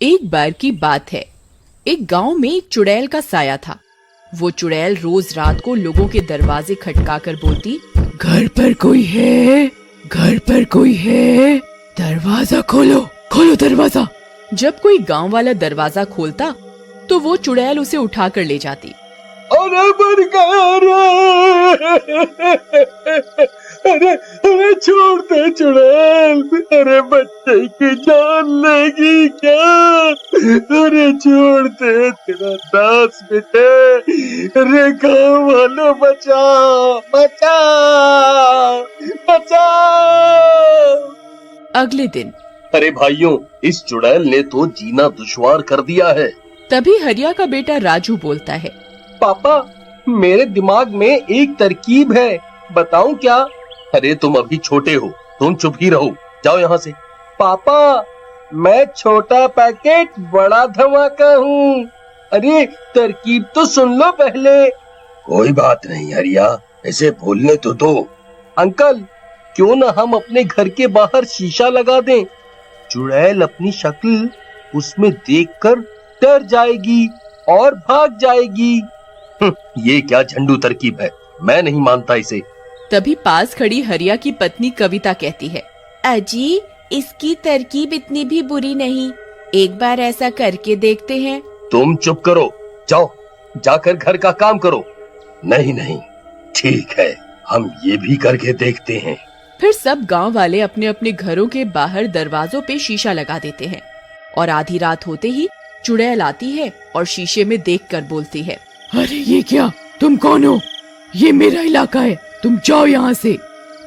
एक बार की बात है। एक गांव में एक चुड़ैल का साया था। वो चुड़ैल रोज रात को लोगों के दरवाजे खटकाकर बोलती, घर पर कोई है, घर पर कोई है, दरवाजा खोलो, खोलो दरवाजा। जब कोई गांव वाला दरवाजा खोलता तो वो चुड़ैल उसे उठाकर ले जाती। अरे मर गया, अरे अरे छोड़ दे चुड़ैल, अरे बच्चे की जान लेगी क्या? अरे छोड़ दे, तेरा दास बेटे, अरे गाँव वालों बचाओ, बचाओ, बचाओ। अगले दिन, अरे भाइयों, इस चुड़ैल ने तो जीना दुश्वार कर दिया है। तभी हरिया का बेटा राजू बोलता है, पापा, मेरे दिमाग में एक तरकीब है, बताऊं क्या? अरे तुम अभी छोटे हो, तुम चुप ही रहो, जाओ यहाँ से। पापा, मैं छोटा पैकेट बड़ा धमाका हूँ। अरे तरकीब तो सुन लो पहले। कोई बात नहीं हरिया, ऐसे बोलने तो दो। अंकल, क्यों न हम अपने घर के बाहर शीशा लगा दें? चुड़ैल अपनी शक्ल उसमें देखकर डर जाएगी और भाग जाएगी। ये क्या झंडू तरकीब है, मैं नहीं मानता इसे। तभी पास खड़ी हरिया की पत्नी कविता कहती है, अजी, इसकी तरकीब इतनी भी बुरी नहीं, एक बार ऐसा करके देखते हैं। तुम चुप करो, जाओ जाकर घर का काम करो। नहीं नहीं, ठीक है, हम ये भी करके देखते हैं। फिर सब गांव वाले अपने अपने घरों के बाहर दरवाजों पे शीशा लगा देते हैं और आधी रात होते ही चुड़ैल आती है और शीशे में देखकर बोलती है, अरे ये क्या, तुम कौन हो? ये मेरा इलाका है, तुम जाओ यहाँ से।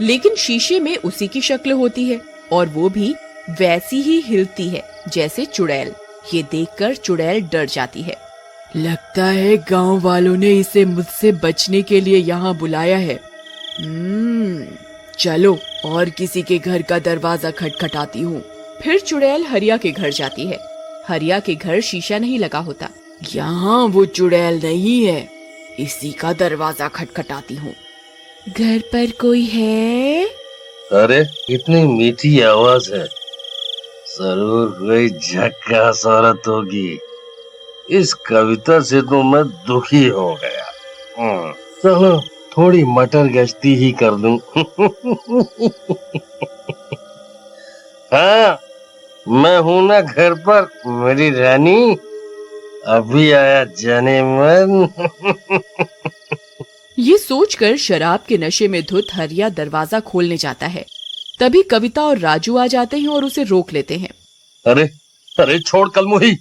लेकिन शीशे में उसी की शक्ल होती है और वो भी वैसी ही हिलती है जैसे चुड़ैल। ये देखकर चुड़ैल डर जाती है। लगता है गांव वालों ने इसे मुझसे बचने के लिए यहाँ बुलाया है। चलो और किसी के घर का दरवाजा खटखटाती हूँ। फिर चुड़ैल हरिया के घर जाती है। हरिया के घर शीशा नहीं लगा होता। यहाँ वो चुड़ैल नहीं है, इसी का दरवाजा खटखटाती हूँ। घर पर कोई है? अरे इतनी मीठी आवाज है, जरूर कोई झक्कास औरत होगी। इस कविता से तो मैं दुखी हो गया। चलो थोड़ी मटर गश्ती ही कर दूं। हाँ, मैं हूं ना घर पर, मेरी रानी, अभी आया जाने मन। ये सोचकर शराब के नशे में धुत हरिया दरवाजा खोलने जाता है। तभी कविता और राजू आ जाते हैं और उसे रोक लेते हैं। अरे अरे छोड़ कलमुही,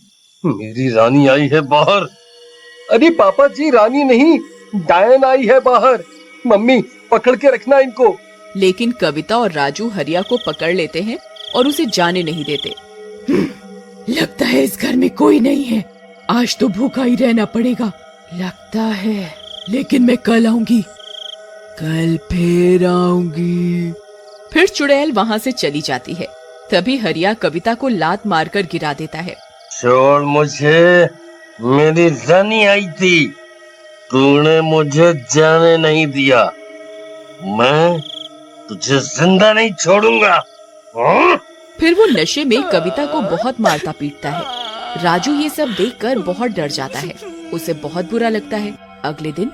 मेरी रानी आई है बाहर। अरे पापा जी, रानी नहीं, डायन आई है बाहर। मम्मी, पकड़ के रखना इनको। लेकिन कविता और राजू हरिया को पकड़ लेते हैं और उसे जाने नहीं देते। लगता है इस घर में कोई नहीं है, आज तो भूखा ही रहना पड़ेगा। लगता है, लेकिन मैं कल आऊंगी, कल फिर आऊंगी। फिर चुड़ैल वहाँ से चली जाती है। तभी हरिया कविता को लात मारकर गिरा देता है। छोड़ मुझे, मेरी रानी आई थी, तूने मुझे जाने नहीं दिया, मैं तुझे जिंदा नहीं छोड़ूंगा। फिर वो नशे में कविता को बहुत मारता पीटता है। राजू ये सब देखकर बहुत डर जाता है, उसे बहुत बुरा लगता है। अगले दिन,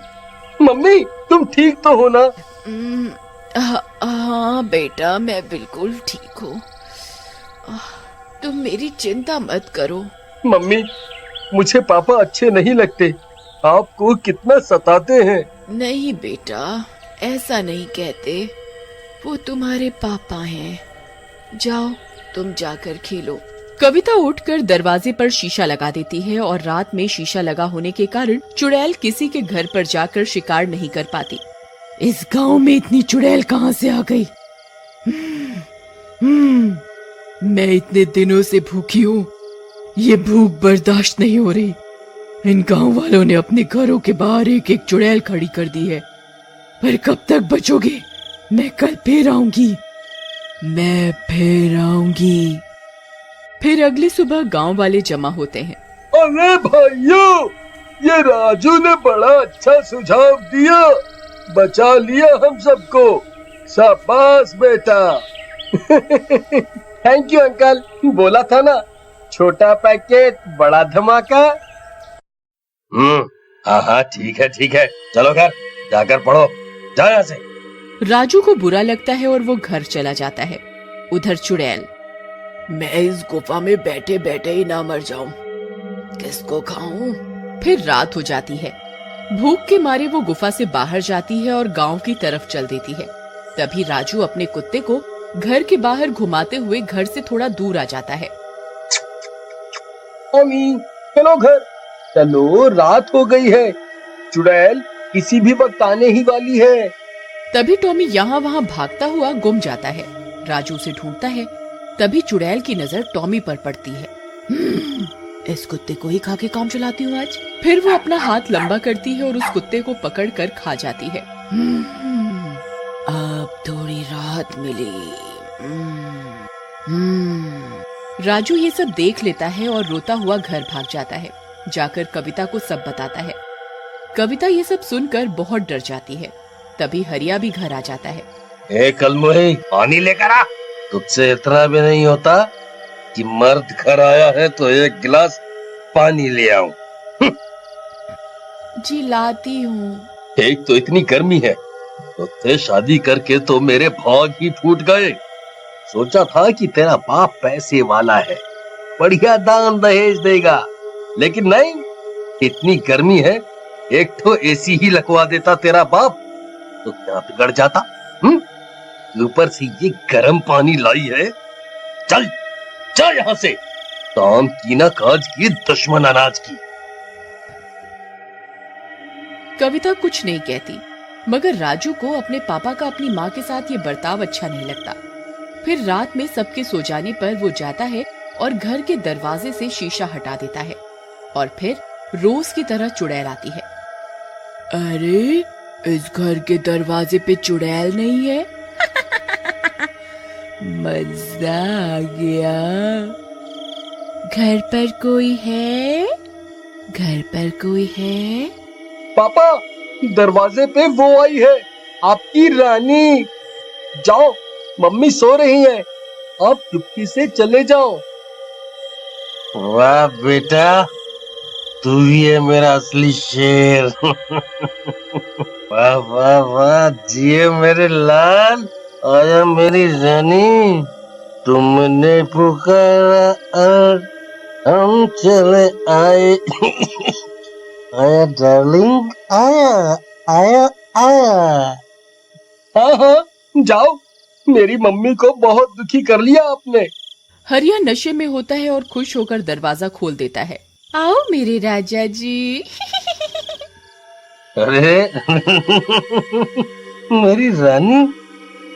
मम्मी, तुम ठीक तो हो ना? हाँ बेटा, मैं बिल्कुल ठीक हूँ, तुम मेरी चिंता मत करो। मम्मी, मुझे पापा अच्छे नहीं लगते, आपको कितना सताते हैं। नहीं बेटा, ऐसा नहीं कहते, वो तुम्हारे पापा हैं। जाओ तुम जाकर खेलो। कविता उठकर दरवाजे पर शीशा लगा देती है और रात में शीशा लगा होने के कारण चुड़ैल किसी के घर पर जाकर शिकार नहीं कर पाती। इस गांव में इतनी चुड़ैल कहाँ से आ गई? मैं इतने दिनों से भूखी हूँ, ये भूख बर्दाश्त नहीं हो रही। इन गांव वालों ने अपने घरों के बाहर एक एक चुड़ैल खड़ी कर दी है, पर कब तक बचोगे? मैं कल फिर आऊंगी, मैं फिर आऊंगी। फिर अगली सुबह गांव वाले जमा होते हैं। अरे भाइयों, ये राजू ने बड़ा अच्छा सुझाव दिया, बचा लिया हम सबको, शाबाश बेटा। थैंक यू अंकल, बोला था ना, छोटा पैकेट बड़ा धमाका। हाँ ठीक है, चलो घर जाकर पढ़ो, जाओ यहाँ से। राजू को बुरा लगता है और वो घर चला जाता है। उधर चुड़ैल, मैं इस गुफा में बैठे बैठे ही ना मर जाऊं, किसको खाऊं? फिर रात हो जाती है। भूख के मारे वो गुफा से बाहर जाती है और गांव की तरफ चल देती है। तभी राजू अपने कुत्ते को घर के बाहर घुमाते हुए घर से थोड़ा दूर आ जाता है। टॉमी, चलो घर चलो, रात हो गई है, चुड़ैल किसी भी वक्त आने ही वाली है। तभी टॉमी यहाँ वहाँ भागता हुआ गुम जाता है। राजू उसे ढूंढता है। तभी चुड़ैल की नजर टॉमी पर पड़ती है। इस कुत्ते को ही खा के काम चलाती हूँ आज। फिर वो अपना हाथ लंबा करती है और उस कुत्ते को पकड़कर खा जाती है। अब थोड़ी राहत मिली। राजू ये सब देख लेता है और रोता हुआ घर भाग जाता है। जाकर कविता को सब बताता है। कविता ये सब सुनकर बहुत डर जाती है। तभी हरिया भी घर आ जाता है। ए कलमुही, पानी लेकर आ। तुझसे इतना भी नहीं होता कि मर्द घर आया है तो एक गिलास पानी ले आऊं। जी लाती हूँ। एक तो इतनी गर्मी है, तुझसे शादी करके तो मेरे भाग ही फूट गए। सोचा था कि तेरा बाप पैसे वाला है, बढ़िया दान दहेज देगा, लेकिन नहीं, इतनी गर्मी है, एक तो एसी ही लगवा देता तेरा बाप तो क्या बिगड़ जाता। ऊपर से ये गर्म पानी लाई है। चल चल यहाँ से, काम की ना काज की, दुश्मन अनाज की। कविता कुछ नहीं कहती, मगर राजू को अपने पापा का अपनी माँ के साथ ये बर्ताव अच्छा नहीं लगता। फिर रात में सबके सो जाने पर वो जाता है और घर के दरवाजे से शीशा हटा देता है और फिर रोज की तरह चुड़ैल आती है। अरे, इस घर के दरवाजे पे चुड़ैल नहीं है? मजा आ गया। घर पर कोई है? घर पर कोई है? पापा, दरवाजे पे वो आई है, आपकी रानी। जाओ, मम्मी सो रही है, आप चुपके से चले जाओ। वाह बेटा, तू ही है मेरा असली शेर। वाह वाह वाह, जिए मेरे लाल, आया मेरी रानी, तुमने पुकारा और हम चले आए। आया डार्लिंग, आया आया आया। हाँ, जाओ, मेरी मम्मी को बहुत दुखी कर लिया आपने। हरिया नशे में होता है और खुश होकर दरवाजा खोल देता है। आओ मेरे राजा जी। अरे मेरी रानी,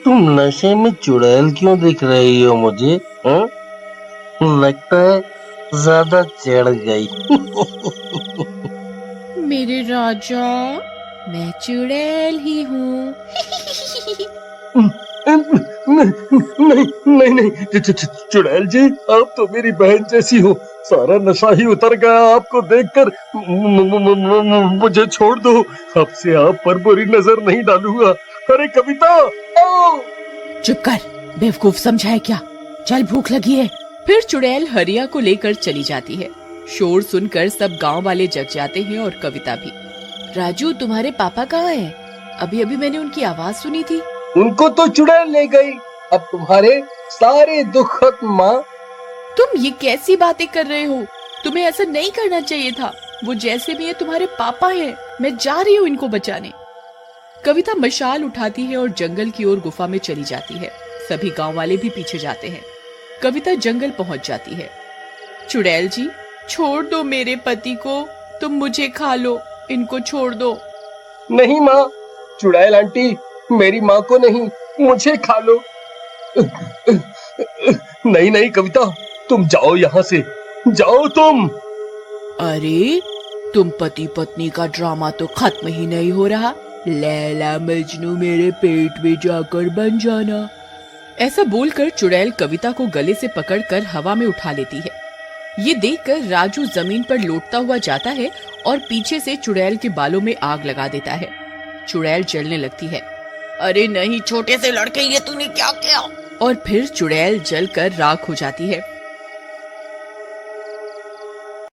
तुम नशे में चुड़ैल क्यों दिख रही हो मुझे? लगता है ज्यादा चढ़ गई। मेरे राजा, मैं चुड़ैल ही हूँ। नहीं, चुड़ैल जी, आप तो मेरी बहन जैसी हो, सारा नशा ही उतर गया आपको देखकर। मुझे छोड़ दो, अब से आप पर बुरी नजर नहीं डालूंगा। अरे कविता, आओ। चुप कर, बेवकूफ समझा है क्या? चल, भूख लगी है। फिर चुड़ैल हरिया को लेकर चली जाती है। शोर सुनकर सब गांव वाले जग जाते हैं और कविता भी। राजू, तुम्हारे पापा कहाँ हैं? अभी अभी मैंने उनकी आवाज सुनी थी। उनको तो चुड़ैल ले गई, अब तुम्हारे सारे दुख खत्म। माँ, तुम ये कैसी बातें कर रहे हो? तुम्हें ऐसा नहीं करना चाहिए था। वो जैसे भी है तुम्हारे पापा हैं। मैं जा रही हूँ इनको बचाने। कविता मशाल उठाती है और जंगल की ओर गुफा में चली जाती है। सभी गांव वाले भी पीछे जाते हैं। कविता जंगल पहुंच जाती है। चुड़ैल जी, छोड़ दो मेरे पति को, तुम मुझे खा लो, इनको छोड़ दो। नहीं माँ, चुड़ैल आंटी, मेरी माँ को नहीं, मुझे खा लो। नहीं कविता, तुम जाओ यहाँ से, जाओ तुम। अरे, तुम पति पत्नी का ड्रामा तो खत्म ही नहीं हो रहा। लैला मजनू मेरे पेट में जाकर बन जाना। ऐसा बोलकर चुड़ैल कविता को गले से पकड़कर हवा में उठा लेती है। ये देखकर राजू जमीन पर लौटता हुआ जाता है और पीछे से चुड़ैल के बालों में आग लगा देता है। चुड़ैल जलने लगती है। अरे नहीं छोटे से लड़के, ये तूने क्या किया? और फिर चुड़ैल जलकर राख हो जाती है।